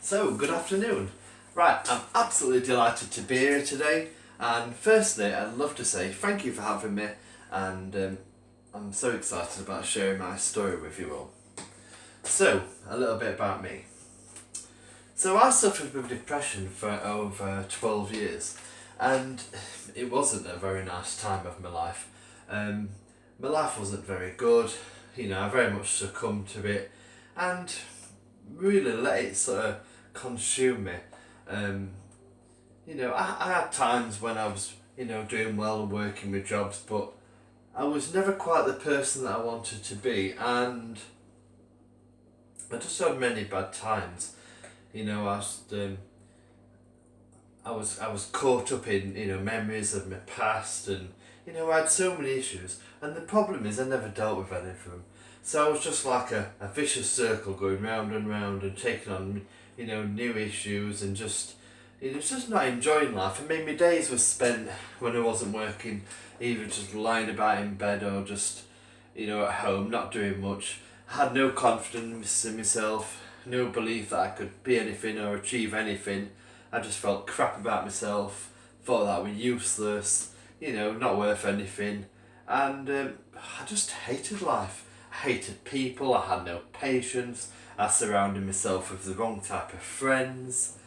So, good afternoon. Right, I'm absolutely delighted to be here today. And firstly, I'd love to say thank you for having me, and I'm so excited about sharing my story with you all. So, a little bit about me. So, I suffered with depression for over 12 years, and it wasn't a very nice time of my life. My life wasn't very good, I very much succumbed to it, and really let it sort of consume me. I had times when I was, doing well and working with jobs, but I was never quite the person that I wanted to be, and I just had many bad times. I was caught up in memories of my past, and I had so many issues. And the problem is I never dealt with any of them. So I was just like a vicious circle going round and round and taking on new issues, and just not enjoying life. I mean, my days were spent when I wasn't working, either just lying about in bed or just at home not doing much. I had no confidence in myself, no belief that I could be anything or achieve anything. I just felt crap about myself, thought that I was useless, not worth anything, and I just hated life. I hated people, I had no patience, I surrounded myself with the wrong type of friends.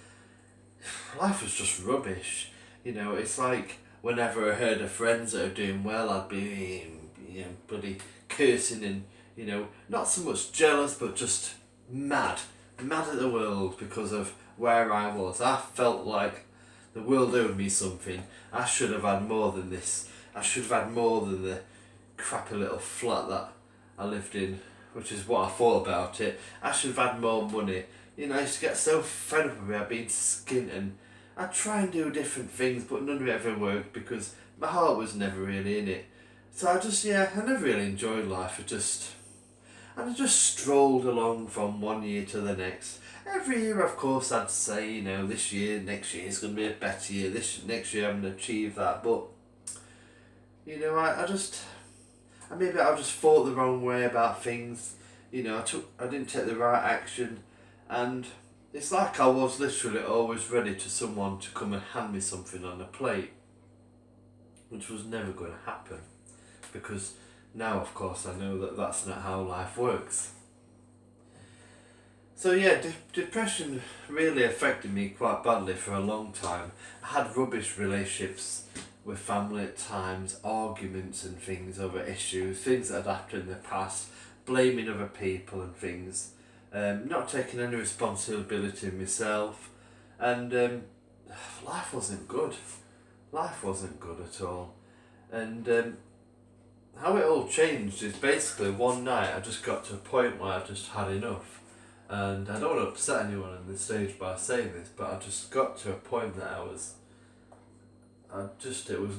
Life was just rubbish. It's like whenever I heard of friends that are doing well, I'd be, bloody cursing and, not so much jealous, but just mad at the world because of where I was. I felt like the world owed me something. I should have had more than this. I should have had more than the crappy little flat that I lived in, which is what I thought about it. I should have had more money. I used to get so fed up with it being skint, and I'd try and do different things, but none of it ever worked because my heart was never really in it. So I never really enjoyed life. I just strolled along from one year to the next. Every year, of course, I'd say, this year, next year is going to be a better year. Next year I'm going to achieve that. But, maybe I just thought the wrong way about things. I didn't take the right action, and it's like I was literally always ready to someone to come and hand me something on a plate, which was never going to happen, because now, of course, I know that that's not how life works. So depression really affected me quite badly for a long time. I had rubbish relationships with family at times, arguments and things over issues, things that had happened in the past, blaming other people and things, not taking any responsibility myself, and life wasn't good. Life wasn't good at all. And how it all changed is basically one night I just got to a point where I just had enough. And I don't want to upset anyone on this stage by saying this, but I just got to a point that it was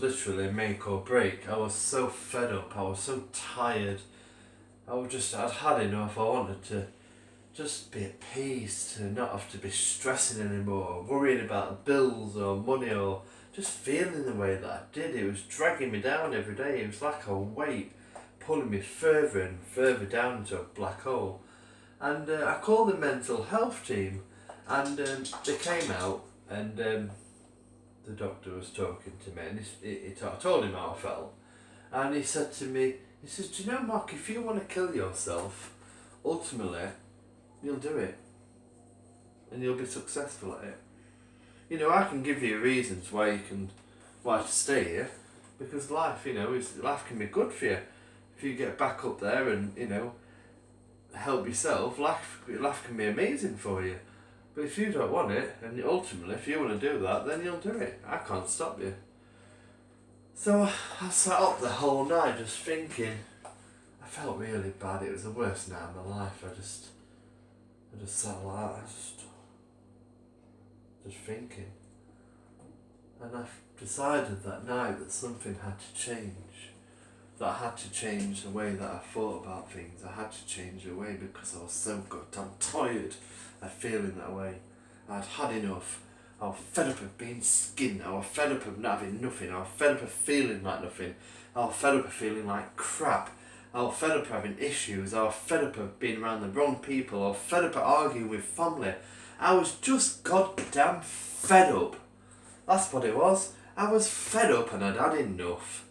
literally make or break. I was so fed up, I was so tired. I'd had enough. I wanted to just be at peace, to not have to be stressing anymore, or worrying about bills or money, or just feeling the way that I did. It was dragging me down every day. It was like a weight pulling me further and further down into a black hole. And I called the mental health team, and they came out, and the doctor was talking to me, and I told him how I felt, and he said to me, he says, "Do you know, Mark, if you want to kill yourself, ultimately, you'll do it, and you'll be successful at it. I can give you reasons why to stay here, because life, life can be good for you if you get back up there and help yourself. Life can be amazing for you. But if you don't want it, and ultimately if you want to do that, then you'll do it. I can't stop you." So I sat up the whole night just thinking. I felt really bad. It was the worst night of my life. I just sat like that, just thinking. And I decided that night that something had to change. That I had to change the way that I thought about things. I had to change the way, because I was so goddamn tired of feeling that way. I'd had enough. I was fed up of being skint. I was fed up of not having nothing. I was fed up of feeling like nothing. I was fed up of feeling like crap. I was fed up of having issues. I was fed up of being around the wrong people. I was fed up of arguing with family. I was just goddamn fed up. That's what it was. I was fed up and I'd had enough.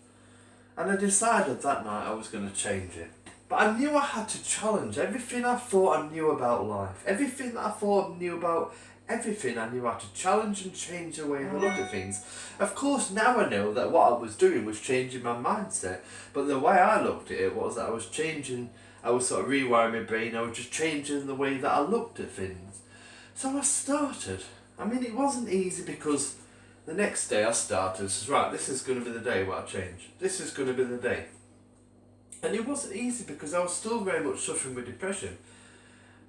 And I decided that night I was going to change it. But I knew I had to challenge everything I thought I knew about life. Everything that I thought I knew about everything, I knew how to challenge and change the way I look at things. Of course, now I know that what I was doing was changing my mindset. But the way I looked at it was that I was sort of rewiring my brain. I was just changing the way that I looked at things. So I started. I mean, it wasn't easy because the next day I started, right, this is going to be the day where I change. This is going to be the day. And it wasn't easy because I was still very much suffering with depression.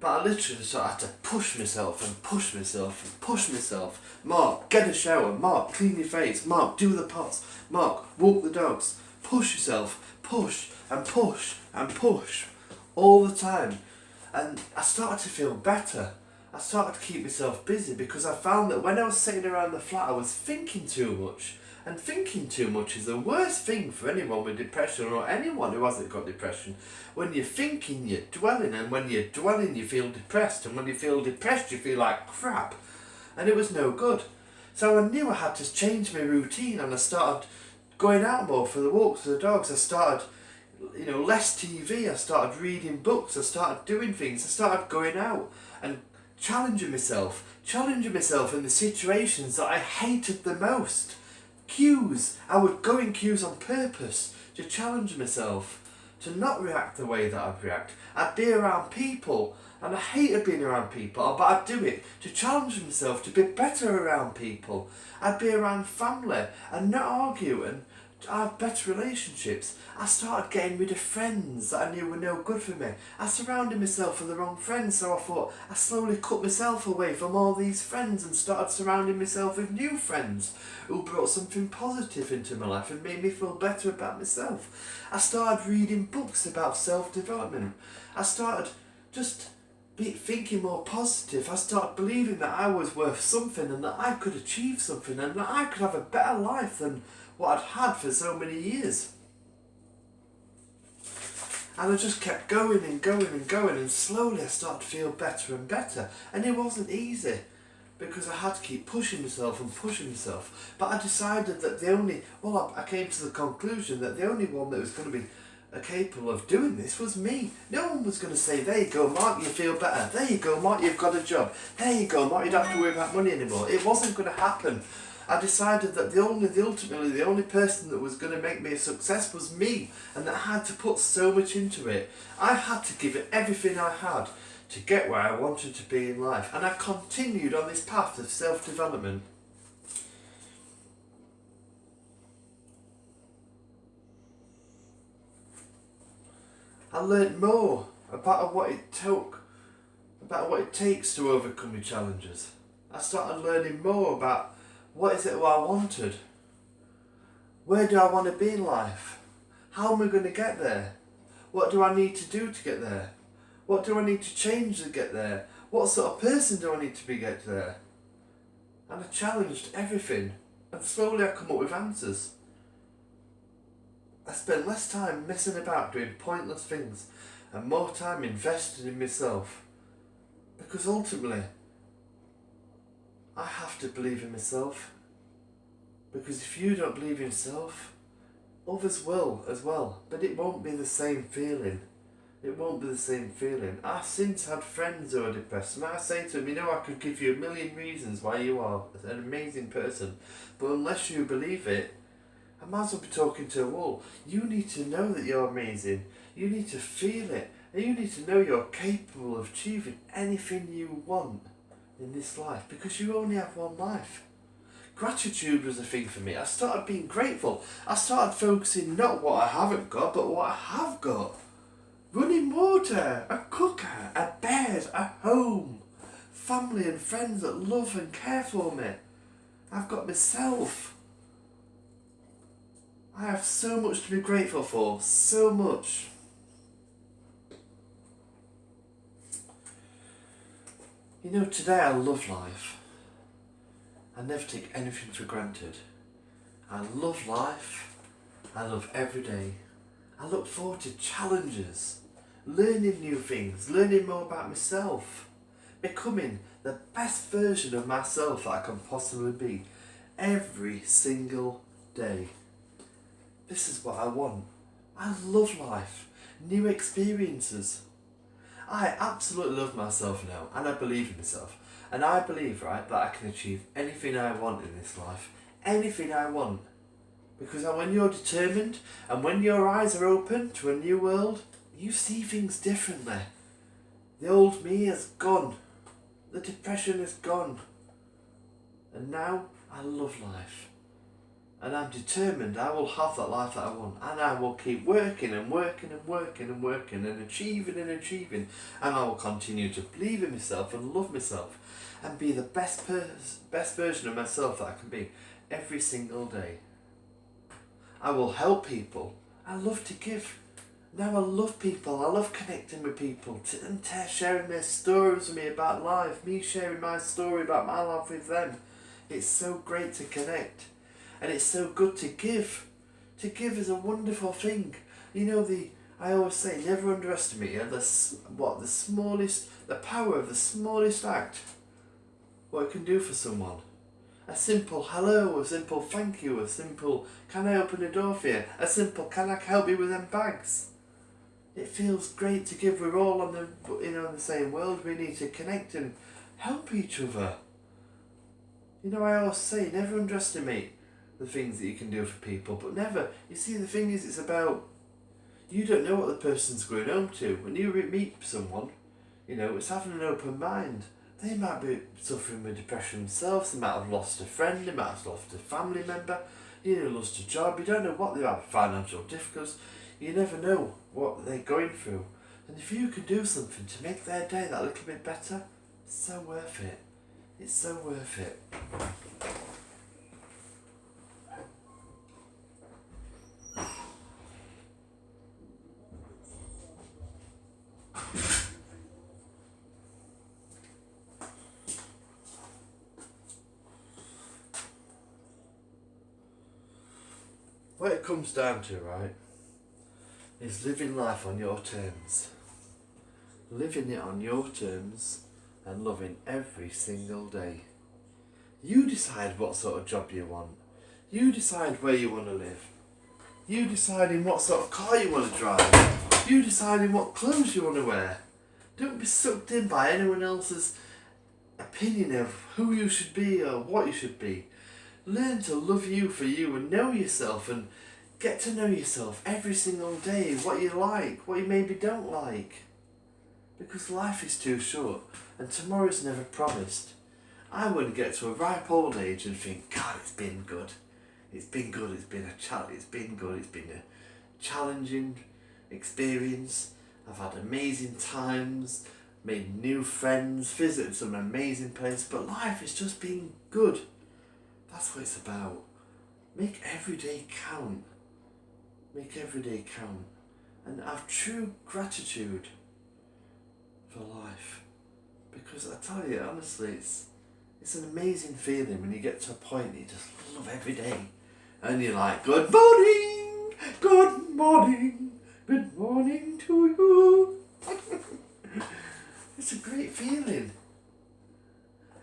But I literally sort of had to push myself and push myself and push myself. Mark, get a shower. Mark, clean your face. Mark, do the pots. Mark, walk the dogs. Push yourself. Push and push and push. All the time. And I started to feel better. I started to keep myself busy because I found that when I was sitting around the flat I was thinking too much. And thinking too much is the worst thing for anyone with depression or anyone who hasn't got depression. When you're thinking, you're dwelling, and when you're dwelling, you feel depressed, and when you feel depressed, you feel like crap. And it was no good. So I knew I had to change my routine, and I started going out more for the walks with the dogs. I started, less TV. I started reading books. I started doing things. I started going out and challenging myself in the situations that I hated the most. Queues. I would go in queues on purpose to challenge myself, to not react the way that I'd react. I'd be around people, and I hated being around people, but I'd do it to challenge myself to be better around people. I'd be around family and not argue and have better relationships. I started getting rid of friends that I knew were no good for me. I surrounded myself with the wrong friends, so I thought I slowly cut myself away from all these friends and started surrounding myself with new friends who brought something positive into my life and made me feel better about myself. I started reading books about self-development. I started just thinking more positive. I started believing that I was worth something and that I could achieve something and that I could have a better life than what I'd had for so many years. And I just kept going and going and going, and slowly I started to feel better and better. And it wasn't easy because I had to keep pushing myself and pushing myself. But I decided that I came to the conclusion that the only one that was going to be capable of doing this was me. No one was going to say, there you go Mark, you feel better. There you go Mark, you've got a job. There you go Mark, you don't have to worry about money anymore. It wasn't going to happen. I decided that ultimately the only person that was going to make me a success was me, and that I had to put so much into it. I had to give it everything I had to get where I wanted to be in life, and I continued on this path of self-development. I learnt more about what it takes to overcome your challenges. I started learning more about what is it I wanted? Where do I want to be in life? How am I going to get there? What do I need to do to get there? What do I need to change to get there? What sort of person do I need to be to get there? And I challenged everything, and slowly I come up with answers. I spent less time messing about doing pointless things and more time invested in myself. Because ultimately, I have to believe in myself. Because if you don't believe in yourself, others will as well. But it won't be the same feeling. It won't be the same feeling. I've since had friends who are depressed, and I say to them, I could give you a million reasons why you are an amazing person, but unless you believe it, I might as well be talking to a wall. You need to know that you're amazing. You need to feel it. And you need to know you're capable of achieving anything you want in this life, because you only have one life. Gratitude was a thing for me. I started being grateful. I started focusing not what I haven't got, but what I have got. Running water, a cooker, a bed, a home, family and friends that love and care for me. I've got myself. I have so much to be grateful for, so much. Today I love life. I never take anything for granted. I love life. I love every day. I look forward to challenges, learning new things, learning more about myself, becoming the best version of myself that I can possibly be every single day. This is what I want. I love life, new experiences. I absolutely love myself now, and I believe in myself. And I believe, right, that I can achieve anything I want in this life. Anything I want. Because when you're determined, and when your eyes are open to a new world, you see things differently. The old me is gone. The depression is gone. And now I love life. And I'm determined I will have that life that I want. And I will keep working and working and working and working and achieving and achieving. And I will continue to believe in myself and love myself and be the best version of myself that I can be every single day. I will help people. I love to give. Now I love people. I love connecting with people and sharing their stories with me about life. Me sharing my story about my life with them. It's so great to connect. And it's so good to give. To give is a wonderful thing. You know, I always say, never underestimate the power of the smallest act. What it can do for someone. A simple hello, a simple thank you, a simple can I open the door for you, a simple can I help you with them bags. It feels great to give. We're all on the same world. We need to connect and help each other. You know, I always say, never underestimate the things that you can do for people, but never. You see, the thing is, it's about, you don't know what the person's going home to. When you meet someone, you know, it's having an open mind. They might be suffering with depression themselves. They might have lost a friend. They might have lost a family member. You know, lost a job. You don't know what they have, financial difficulties. You never know what they're going through. And if you can do something to make their day that little bit better, it's so worth it. It's so worth it. What it comes down to, right, is living life on your terms. Living it on your terms and loving every single day. You decide what sort of job you want. You decide where you want to live. You deciding what sort of car you want to drive. You deciding what clothes you want to wear. Don't be sucked in by anyone else's opinion of who you should be or what you should be. Learn to love you for you and know yourself and get to know yourself every single day, what you like, what you maybe don't like. Because life is too short and tomorrow's never promised. I wouldn't get to a ripe old age and think, God, it's been good. It's been good, it's been good, it's been a challenging experience. I've had amazing times, made new friends, visited some amazing places, but life has just been good. That's what it's about. Make every day count. Make every day count. And have true gratitude for life. Because I tell you, honestly, it's an amazing feeling when you get to a point that you just love every day. And you're like, good morning, good morning, good morning to you. It's a great feeling.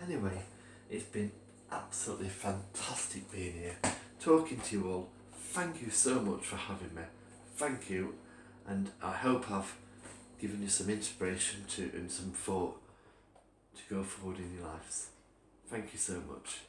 Anyway, it's been absolutely fantastic being here, talking to you all. Thank you so much for having me. Thank you, and I hope I've given you some inspiration and some thought to go forward in your lives. Thank you so much.